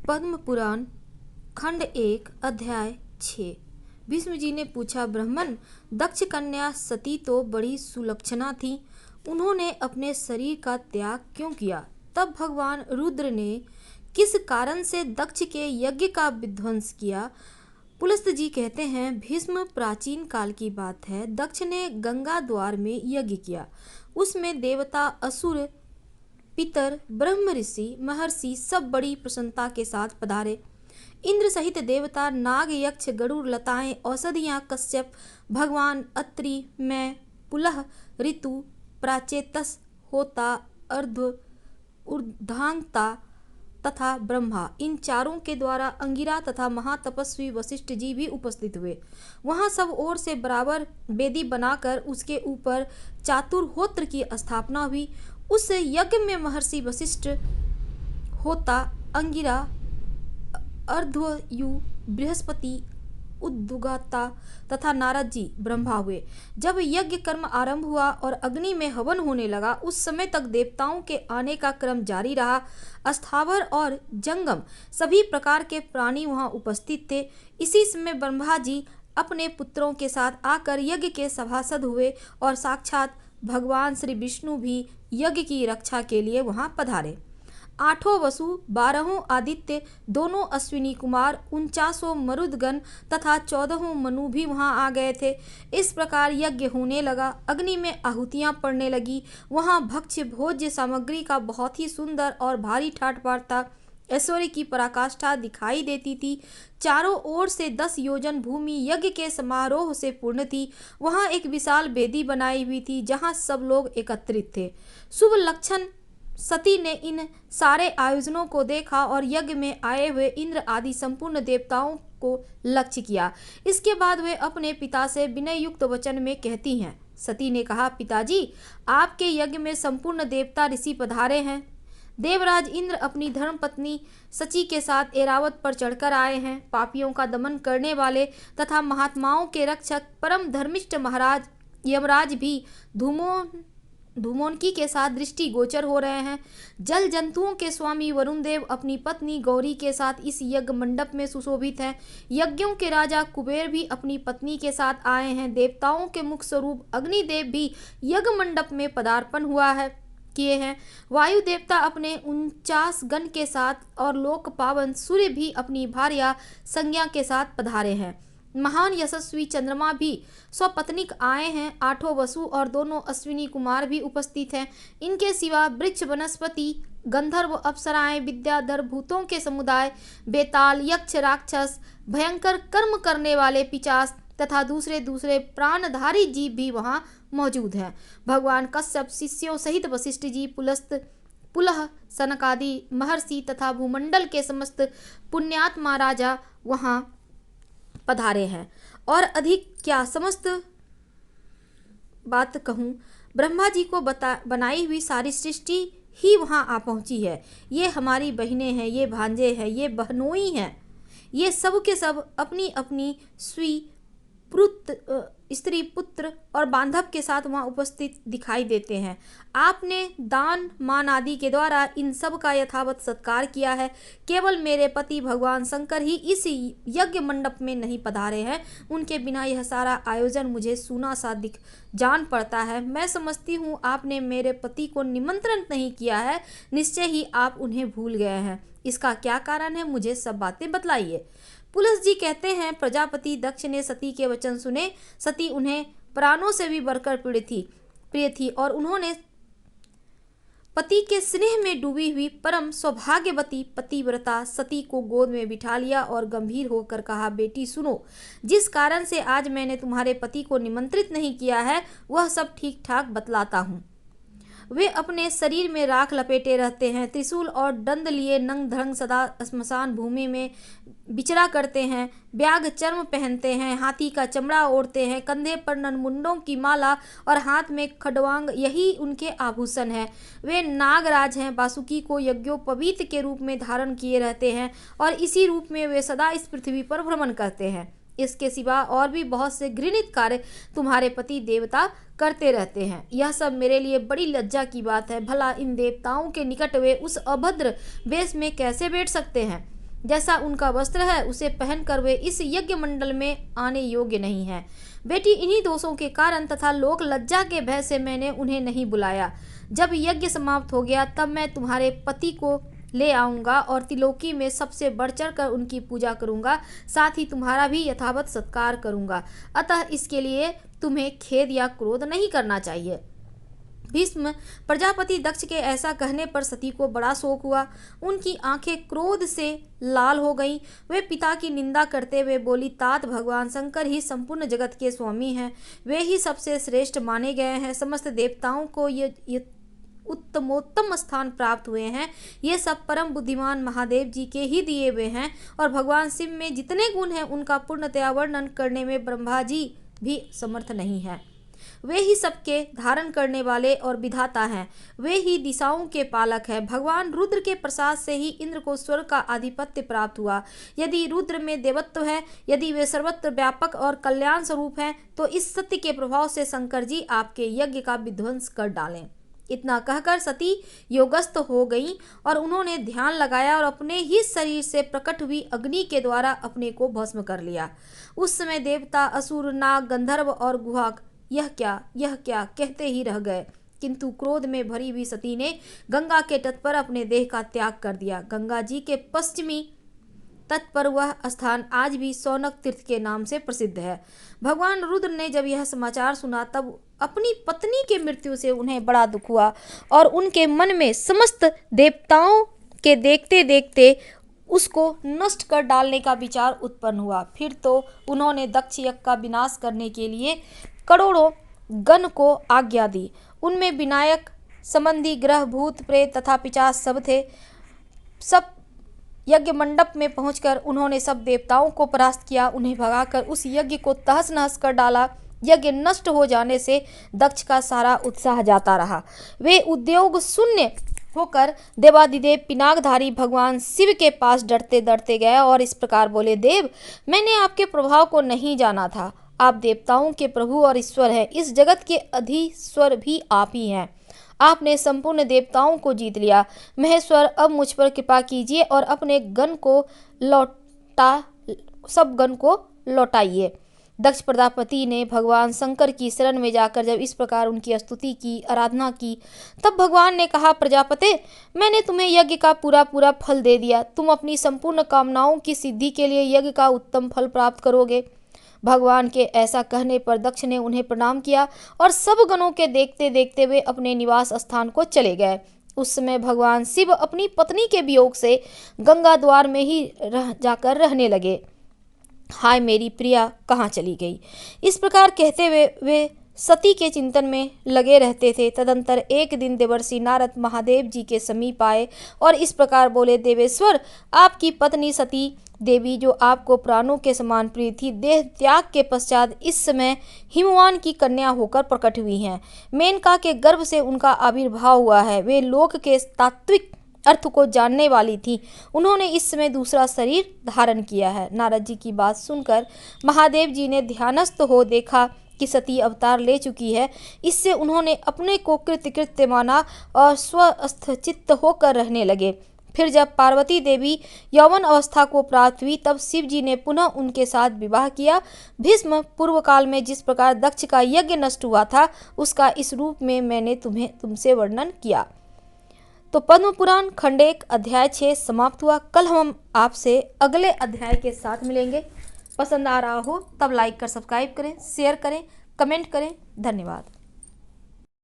पद्म पुराण खंड 1 अध्याय 6। भीष्म जी ने पूछा, ब्राह्मण, दक्ष कन्या सती तो बड़ी सुलक्षणा थी, उन्होंने अपने शरीर का त्याग क्यों किया? तब भगवान रुद्र ने किस कारण से दक्ष के यज्ञ का विध्वंस किया? पुलस्त जी कहते हैं, भीष्म, प्राचीन काल की बात है। दक्ष ने गंगा द्वार में यज्ञ किया। उसमें देवता, असुर, पितर, ब्रह्म, ऋषि, महर्षि सब बड़ी प्रसन्नता के साथ पधारे। इंद्र सहित देवता, नाग, यक्ष, गरुड़, लताएं, औषधियां, कश्यप, भगवान, अत्रि, मैं, पुलह, ऋतु, प्राचेतस, होता, अर्ध्व, ऊर्ध्वांगता तथा ब्रह्मा, इन चारों के द्वारा अंगिरा तथा महातपस्वी वशिष्ठ जी भी उपस्थित हुए। वहां सब ओर से बराबर वेदी बनाकर उसके ऊपर चातुर्होत्र की स्थापना हुई। उस यज्ञ में महर्षि वशिष्ठ, होता, अंगिरा, अर्ध्वयु, बृहस्पति, उद्गाता तथा नारद जी ब्रह्मा हुए। जब यज्ञ कर्म आरंभ हुआ और अग्नि में हवन होने लगा, उस समय तक देवताओं के आने का क्रम जारी रहा। स्थावर और जंगम सभी प्रकार के प्राणी वहां उपस्थित थे। इसी समय ब्रह्मा जी अपने पुत्रों के साथ आकर यज्ञ के सभासद हुए और साक्षात भगवान श्री विष्णु भी यज्ञ की रक्षा के लिए वहां पधारे। 8 वसु, 12 आदित्य, 2 अश्विनी कुमार, 49 मरुदगण तथा 14 मनु भी वहां आ गए थे। इस प्रकार यज्ञ होने लगा। अग्नि में आहुतियां पड़ने लगी। वहां भक्ष्य भोज्य सामग्री का बहुत ही सुंदर और भारी ठाट-बाट था। ऐश्वर्य की पराकाष्ठा दिखाई देती थी। चारों ओर से 10 योजन भूमि यज्ञ के समारोह से पूर्ण थी। वहां एक विशाल वेदी बनाई हुई थी, जहां सब लोग एकत्रित थे। शुभ लक्षण सती ने इन सारे आयोजनों को देखा और यज्ञ में आए हुए इंद्र आदि संपूर्ण देवताओं को लक्ष्य किया। इसके बाद वे अपने पिता से विनय युक्त वचन में कहती हैं। सती ने कहा, पिताजी, आपके यज्ञ में संपूर्ण देवता ऋषि पधारे हैं। देवराज इंद्र अपनी धर्मपत्नी सची के साथ ऐरावत पर चढ़कर आए हैं। पापियों का दमन करने वाले तथा महात्माओं के रक्षक परम धर्मिष्ठ महाराज यमराज भी धूमोन्की के साथ दृष्टि गोचर हो रहे हैं। जल जंतुओं के स्वामी वरुण देव अपनी पत्नी गौरी के साथ इस यज्ञ मंडप में सुशोभित हैं। यज्ञों के राजा कुबेर भी अपनी पत्नी के साथ आए हैं। देवताओं के मुख्य स्वरूप अग्निदेव भी यज्ञ मंडप में पदार्पण किए हैं। वायु देवता अपने 49 गण के साथ और लोक पावन सूर्य भी अपनी भार्या संज्ञा के साथ पधारे हैं। महान यशस्वी चंद्रमा भी स्वपत्नीक आए हैं। 8 वसु और 2 अश्विनी कुमार भी उपस्थित हैं। इनके सिवा वृक्ष, वनस्पति, गंधर्व, अप्सराएं, विद्याधर, भूतों के समुदाय, बेताल, यक्ष, राक्षस, भयंकर कर्म करने वाले पिशाच तथा दूसरे प्राणधारी जीव भी वहां मौजूद हैं। भगवान कश्यप शिष्यों सहित वशिष्ठ जी, पुलस्त, पुलह, सनकादि महर्षि तथा भूमंडल के समस्त पुण्यात्मा राजा वहां पधारे हैं। और अधिक क्या समस्त बात कहूँ, ब्रह्मा जी को बनाई हुई सारी सृष्टि ही वहां आ पहुंची है। ये हमारी बहनें हैं, ये भांजे हैं, ये बहनोई हैं। ये सब के सब अपनी अपनी स्त्री, पुत्र और बांधव के साथ वहां उपस्थित दिखाई देते हैं। आपने दान, मान आदि के द्वारा इन सब का यथावत सत्कार किया है। केवल मेरे पति भगवान शंकर ही इस यज्ञ मंडप में नहीं पधारे हैं। उनके बिना यह सारा आयोजन मुझे सूना सा जान पड़ता है। मैं समझती हूँ आपने मेरे पति को निमंत्रण नहीं किया है। निश्चय ही आप उन्हें भूल गए हैं। इसका क्या कारण है, मुझे सब बातें बतलाइए। पुलस जी कहते हैं, प्रजापति दक्ष ने सती के वचन सुने। सती उन्हें प्राणों से भी बढ़कर प्रिय थी और उन्होंने पति के स्नेह में डूबी हुई परम सौभाग्यवती पतिव्रता सती को गोद में बिठा लिया और गंभीर होकर कहा, बेटी सुनो, जिस कारण से आज मैंने तुम्हारे पति को निमंत्रित नहीं किया है, वह सब ठीक ठाक बतलाता हूँ। वे अपने शरीर में राख लपेटे रहते हैं, त्रिशूल और दंड लिए नंग धड़ंग सदा स्मशान भूमि में विचरा करते हैं। व्याघ्र चर्म पहनते हैं, हाथी का चमड़ा ओढ़ते हैं, कंधे पर ननमुंडों की माला और हाथ में खड्वांग, यही उनके आभूषण है। वे नागराज हैं, वासुकी को यज्ञोपवीत के रूप में धारण किए रहते हैं और इसी रूप में वे सदा इस पृथ्वी पर भ्रमण करते हैं। इसके सिवा और भी बहुत से घृणित कार्य तुम्हारे पति देवता करते रहते हैं। यह सब मेरे लिए बड़ी लज्जा की बात है। भला इन देवताओं के निकट वे उस अभद्र वेश में कैसे बैठ सकते हैं? जैसा उनका वस्त्र है उसे पहनकर वे इस यज्ञ मंडल में आने योग्य नहीं है। बेटी, इन्हीं दोषों के कारण तथा लोक लज्जा के भय से मैंने उन्हें नहीं बुलाया। जब यज्ञ समाप्त हो गया तब मैं तुम्हारे पति को ले आऊंगा और तिलोकी में सबसे बढ़ चढ़ कर उनकी पूजा करूंगा, साथ ही तुम्हारा भी यथावत सत्कार करूंगा। अतः इसके लिए तुम्हें खेद या क्रोध नहीं करना चाहिए। भीष्म, प्रजापति दक्ष के ऐसा कहने पर सती को बड़ा शोक हुआ। उनकी आंखें क्रोध से लाल हो गईं। वे पिता की निंदा करते हुए बोली, तात, भगवान शंकर ही संपूर्ण जगत के स्वामी हैं। वे ही सबसे श्रेष्ठ माने गए हैं। समस्त देवताओं को ये उत्तमोत्तम स्थान प्राप्त हुए हैं। ये सब परम बुद्धिमान महादेव जी के ही दिए हुए हैं और भगवान शिव में जितने गुण हैं उनका पूर्णतया वर्णन करने में ब्रह्मा जी भी समर्थ नहीं है। वे ही सबके धारण करने वाले और विधाता हैं। वे ही दिशाओं के पालक हैं। भगवान रुद्र के प्रसाद से ही इंद्र को स्वर्ग का आधिपत्य प्राप्त हुआ। यदि रुद्र में देवत्व है, यदि वे सर्वत्र व्यापक और कल्याण स्वरूप हैं, तो इस सत्य के प्रभाव से शंकर जी आपके यज्ञ का विध्वंस कर डालें। इतना कहकर सती योगस्थ हो गईं और उन्होंने ध्यान लगाया और अपने ही शरीर से प्रकट हुई अग्नि के द्वारा अपने को भस्म कर लिया। उस समय देवता, असुर, नाग, गंधर्व और गुहाक यह क्या कहते ही रह गए, किंतु क्रोध में भरी हुई सती ने गंगा के तट पर अपने देह का त्याग कर दिया। गंगा जी के पश्चिमी तट पर वह स्थान आज भी सौनक तीर्थ के नाम से प्रसिद्ध है। भगवान रुद्र ने जब यह समाचार सुना तब अपनी पत्नी के मृत्यु से उन्हें बड़ा दुख हुआ और उनके मन में समस्त देवताओं के देखते देखते उसको नष्ट कर डालने का विचार उत्पन्न हुआ। फिर तो उन्होंने दक्ष यज्ञ का विनाश करने के लिए करोड़ों गण को आज्ञा दी। उनमें विनायक संबंधी ग्रह, भूत, प्रेत तथा पिशाच सब थे। सब यज्ञ मंडप में पहुंचकर उन्होंने सब देवताओं को परास्त किया, उन्हें भगाकर उस यज्ञ को तहस नहस कर डाला। यज्ञ नष्ट हो जाने से दक्ष का सारा उत्साह जाता रहा। वे उद्योग शून्य होकर देवादिदेव पिनाकधारी भगवान शिव के पास डरते डरते गए और इस प्रकार बोले, देव, मैंने आपके प्रभाव को नहीं जाना था। आप देवताओं के प्रभु और ईश्वर हैं। इस जगत के अधीश्वर भी आप ही हैं। आपने संपूर्ण देवताओं को जीत लिया। महेश्वर, अब मुझ पर कृपा कीजिए और अपने सब गण को लौटाइए। दक्ष प्रजापति ने भगवान शंकर की शरण में जाकर जब इस प्रकार उनकी स्तुति की, आराधना की, तब भगवान ने कहा, प्रजापते, मैंने तुम्हें यज्ञ का पूरा पूरा फल दे दिया। तुम अपनी संपूर्ण कामनाओं की सिद्धि के लिए यज्ञ का उत्तम फल प्राप्त करोगे। भगवान के ऐसा कहने पर दक्ष ने उन्हें प्रणाम किया और सब गणों के देखते देखते वे अपने निवास स्थान को चले गए। उस समय भगवान शिव अपनी पत्नी के वियोग से गंगा द्वार में ही जाकर रहने लगे। हाय, मेरी प्रिया कहाँ चली गई? इस प्रकार कहते हुए वे सती के चिंतन में लगे रहते थे। तदंतर एक दिन देवर्षि नारद महादेव जी के समीप आए और इस प्रकार बोले, देवेश्वर, आपकी पत्नी सती देवी, जो आपको प्राणों के समान प्रिय थी, देह त्याग के पश्चात इस समय हिमवान की कन्या होकर प्रकट हुई हैं। मेनका के गर्भ से उनका आविर्भाव हुआ है। वे लोक के तात्विक अर्थ को जानने वाली थी। उन्होंने इस समय दूसरा शरीर धारण किया है। नारद जी की बात सुनकर महादेव जी ने ध्यानस्थ हो देखा कि सती अवतार ले चुकी है। इससे उन्होंने अपने को कृत्य माना और स्वस्थ चित्त होकर रहने लगे। फिर जब पार्वती देवी यौवन अवस्था को प्राप्त हुई तब शिव जी ने पुनः उनके साथ विवाह किया। भीष्म, पूर्व काल में जिस प्रकार दक्ष का यज्ञ नष्ट हुआ था उसका इस रूप में मैंने तुमसे वर्णन किया। तो पद्म पुराण खंड 1 अध्याय 6 समाप्त हुआ। कल हम आपसे अगले अध्याय के साथ मिलेंगे। पसंद आ रहा हो तब लाइक कर सब्सक्राइब करें, शेयर करें, कमेंट करें। धन्यवाद।